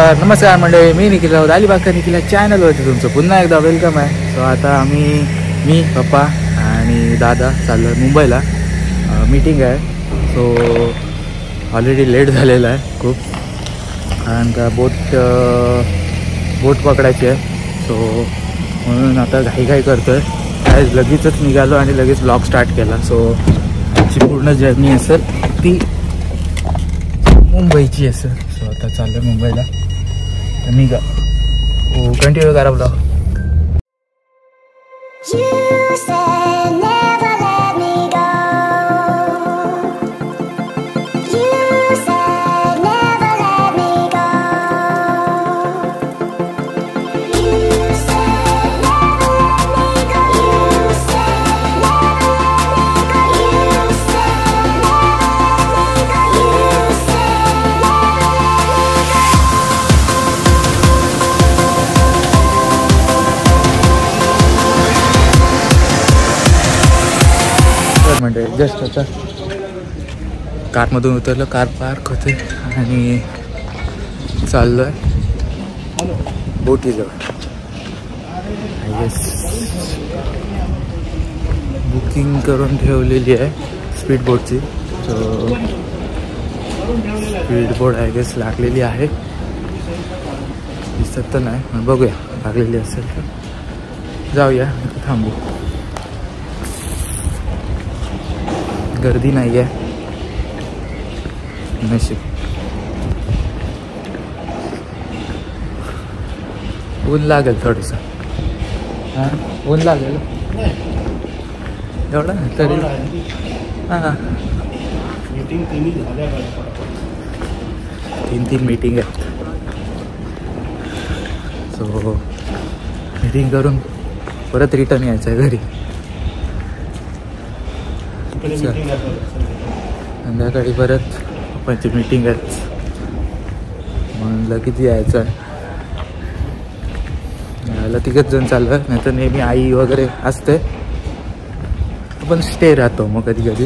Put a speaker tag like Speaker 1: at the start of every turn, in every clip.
Speaker 1: तर नमस्कार मंडळी, मी निखिल राऊत अलिबाग निखिल चॅनलवरती तुमचं पुन्हा एकदा वेलकम आहे. सो आता मी पप्पा आणि दादा चाललो आहे मुंबईला. मीटिंग आहे. सो ऑलरेडी लेट झालेला आहे खूप, कारण का बोट पकडायची आहे. सो म्हणून आता घाई करतो आहे. आज लगेचच निघालो आणि लगेच ब्लॉग स्टार्ट केला. सो आजची पूर्ण जर्नी असेल ती मुंबईची असेल. सो आता चाललं आहे मुंबईला. तर निघा, कंटिन्यू करा ब्लॉग. म्हणजे जस्ट आता कारमधून उतरलं, कार पार्क होते आणि चाललो आहे बोटीजवळ. आय गेस बुकिंग करून ठेवलेली आहे स्पीड बोटची. So speed boat I guess लागलेली आहे, दिसत तर नाही पण बघूया, लागलेली असेल तर जाऊया. थांबू, गर्दी नाही आहे नशीब. ऊन लागेल थोडंसं. हां, ऊन लागेल एवढं तरी. हां, तीन मीटिंग आहेत. सो मीटिंग करून परत रिटर्न यायचं आहे घरी. संध्याकाळी परत पप्पांची मीटिंग आहे म्हणलं किती यायचं आहे. यायला तिघच जण चाललं आहे, नाही तर नेहमी आई वगैरे असते, आपण स्टे राहतो मग कधी कधी.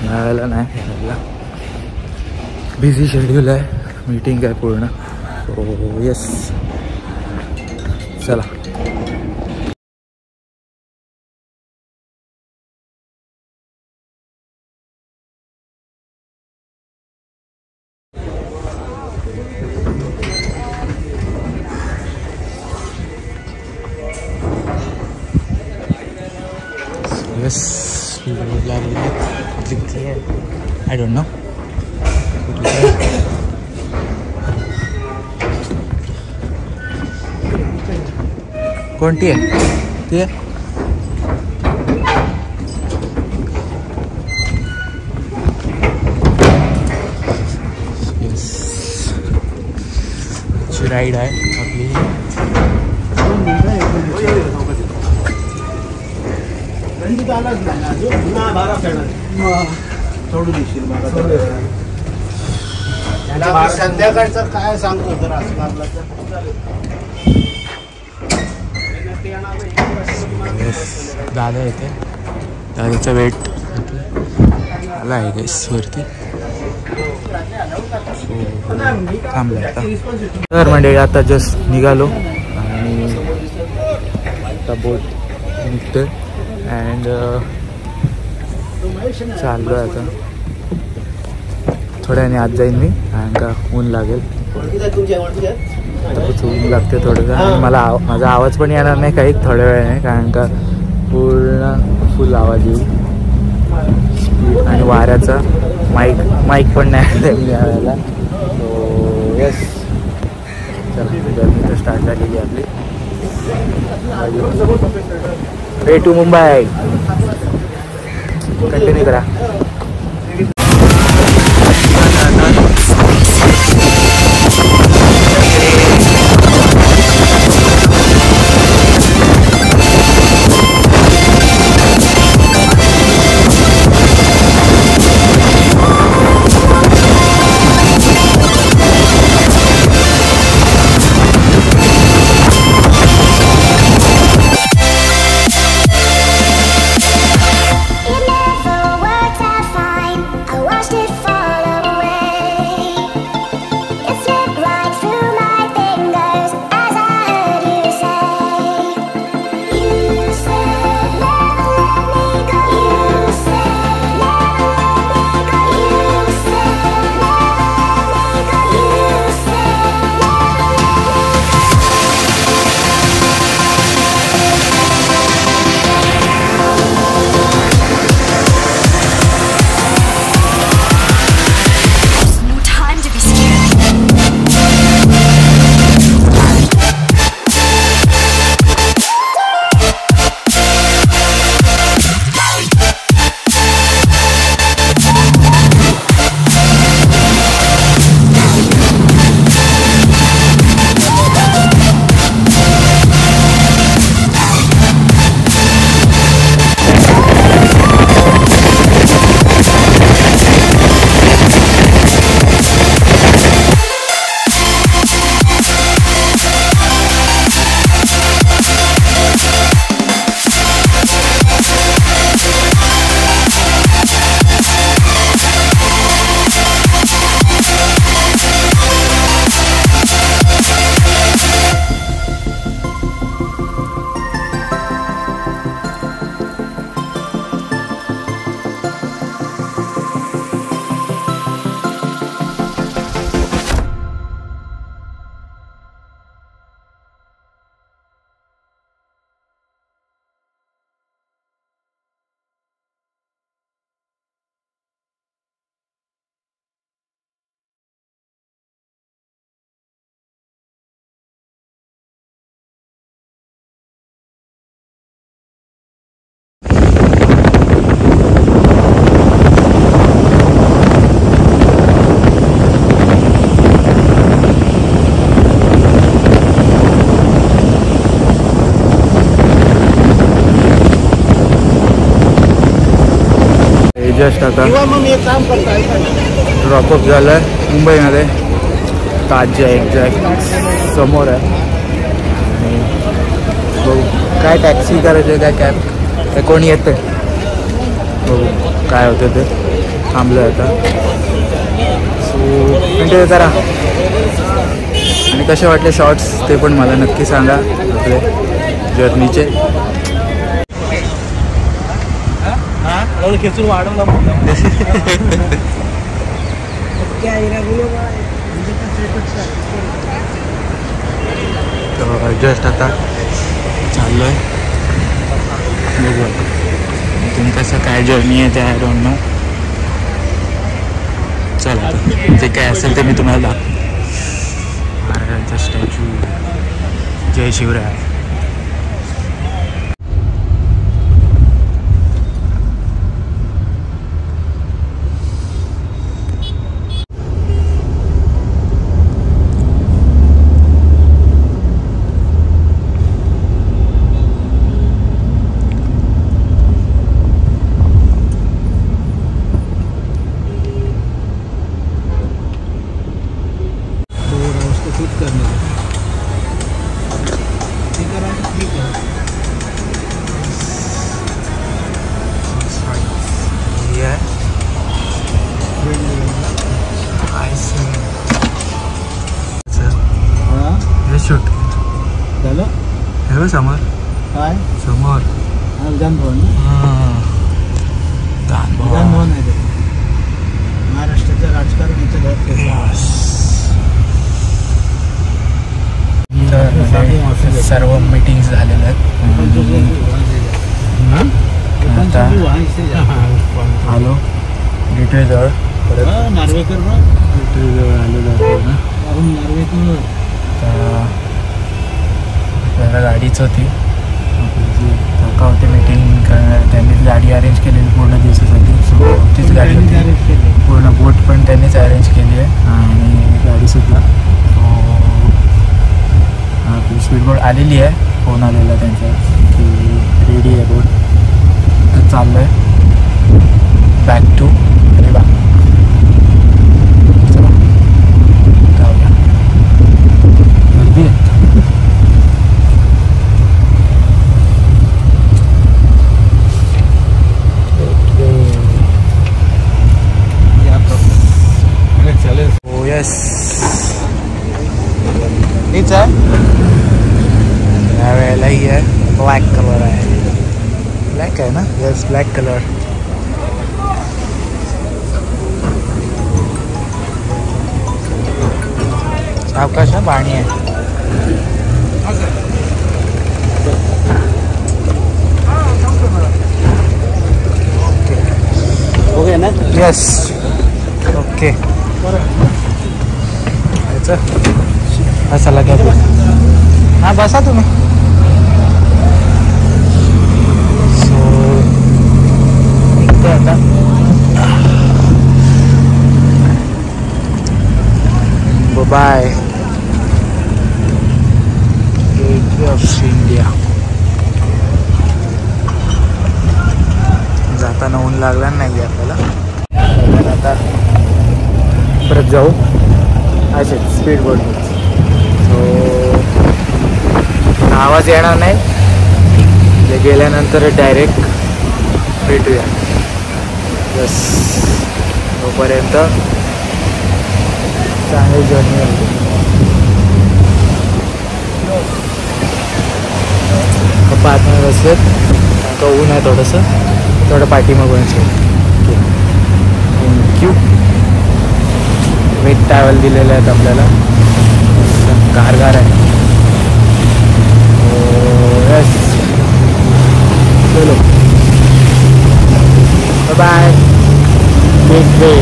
Speaker 1: यायला नाही, यायला बिझी शेड्यूल आहे, मीटिंग आहे पूर्ण. सो येस, चला. Yes, we will clear. I don't know. कोणती आहे ती? येस, राईड आहे आपली.
Speaker 2: संध्याकाळचं काय सांगतो जर असं
Speaker 1: दादा येते, दादाचा वेट आला आहे गॅस वरती. थांबलं आता. तर म्हणजे आता जस्ट निघालो आणि आता बोट निघतोय अँड चाललो आहे आता. थोड्याने आत जाईन मी, कारण का ऊन लागेल. आता खूप ऊन लागते थोडंसं, आणि माझा आवाज पण येणार नाही काही थोड्या वेळाने, कारण का पूर्ण फुल आवाज येईल. स्पीड आणि वाऱ्याचा माईक पण नाही आला यावेळेला. सो येस, चला, जर्नी तर स्टार्ट झालेली आपली. Way to Mumbai. कंटिन्यू करा.
Speaker 3: It never works out.
Speaker 1: Just आता
Speaker 2: किंवा मग मी एक काम करतो ऐका ना.
Speaker 1: ड्रॉपअप झालं आहे मुंबईमध्ये. ताज एक्झॅक्ट समोर आहे. आणि बघू काय टॅक्सी करायची काय कॅब काय कोणी येतं बघू काय होतं ते. थांबलं आता. सो कंटिन्यू करा. आणि कसे वाटले शॉर्ट्स ते पण मला नक्की सांगा आपले जर्नीचे.
Speaker 2: खेचून वाढवला
Speaker 1: जस्ट आता चाललो आहे. बघू तुम्ही कसं काय जर्नी आहे ते आय डोंट नो. चला जे काय असेल ते मी तुम्हाला महाराजांचा स्टॅच्यू. जय शिवराय. शूट
Speaker 2: झालं
Speaker 1: हे समोर
Speaker 2: काय
Speaker 1: समोर
Speaker 2: विधान भवन.
Speaker 1: विधान
Speaker 2: भवन आहे ते. महाराष्ट्राचं राजकारण इथं घडतं.
Speaker 1: सर्व मीटिंग्स झालेल्या आहेत. आता आलो गेटवेजवळ परत.
Speaker 2: नार्वेकर
Speaker 1: गेटवेजवळ आलो जातो ना.
Speaker 2: नार्वेकर
Speaker 1: आपल्याला गाडीच होती. आपली जी काका होते मीटिंग करणार त्यांनीच गाडी अरेंज केलेली पूर्ण दिवसासाठी. सो तीच गाडी होती. पूर्ण बोट पण त्यांनीच अरेंज केली आहे. आणि गाडीसुद्धा तो आपली स्पीड बोट आलेली आहे. फोन आलेला त्यांचा की रेडी आहे बोट. तर चाललं आहे बॅक टू अलिबाग. चला जाऊया. गर्दी आहे. Oh yes. हीच आहे. यावेळेला ही आहे ब्लॅक कलर आहे. ब्लॅक आहे ना. Yes black colour. सावकाश पाणी आहे.
Speaker 2: ओके ना.
Speaker 1: Yes okay. चला घ्या. हां बसा तुम्ही. सो निघतो आता. बाय. Gateway of India. जाताना ऊन लागला नाही आपल्याला. आता परत जाऊ असेच स्पीड बोट. सो आवाज येणार नाही. ते गेल्यानंतर डायरेक्ट भेटूया. बस तोपर्यंत चांगली जर्नी होती. पप्पा आतमध्ये बसलेत. आता ऊन आहे थोडं पाठीमागून. थँक्यू. वेट टॅवल दिलेले आहेत आपल्याला. गारगार आहे. यस चलो बाय. गेटवे.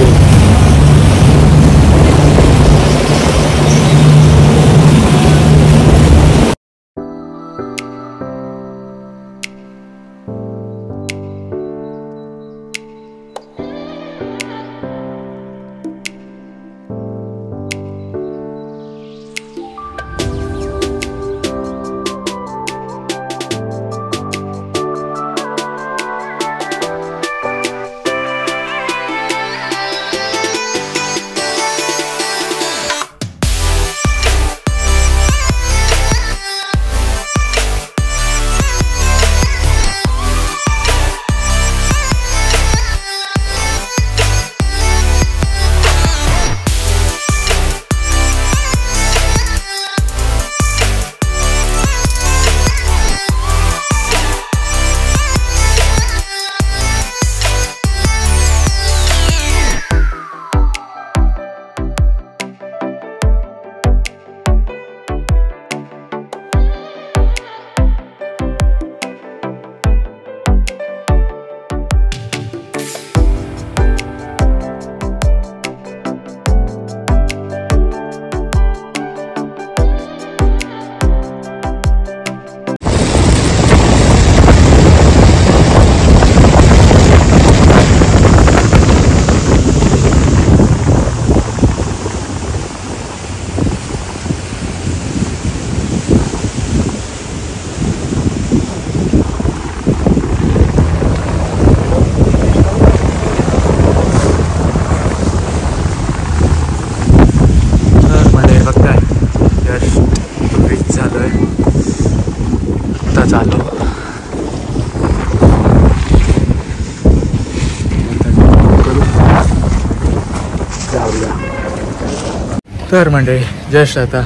Speaker 1: तर मंडळी जस्ट आता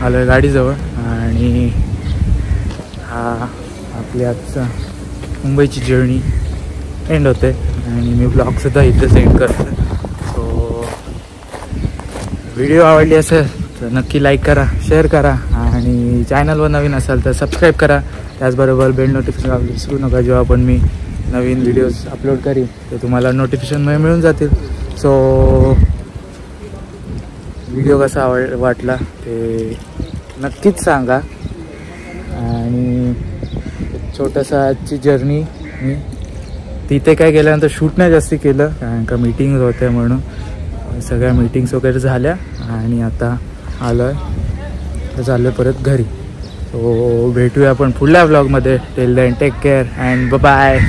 Speaker 1: आलो आहे गाडीजवळ आणि हा आपली आजचा मुंबईची जर्नी एंड होते आणि मी ब्लॉगसुद्धा इथेच एंड करतो. सो व्हिडिओ आवडली असेल तर नक्की लाईक करा, शेअर करा आणि चॅनलवर नवीन असाल तर सबस्क्राईब करा. त्याचबरोबर बेल नोटिफिकेशन विसरू नका. जेव्हा पण मी नवीन व्हिडिओज अपलोड करीन तर तुम्हाला नोटिफिकेशन मिळून जातील. सो व्हिडिओ कसा वाटला ते नक्कीच सांगा. आणि छोटासा आजची जर्नी मी तिथे काय केल्यानंतर शूट नाही जास्ती केलं कारण का मीटिंग्स होत्या म्हणून सगळ्या मीटिंग्स वगैरे झाल्या आणि आता आलो आहे तर चाललो परत घरी. सो भेटूया आपण पुढल्या व्लॉगमध्ये. Till then take care and bye.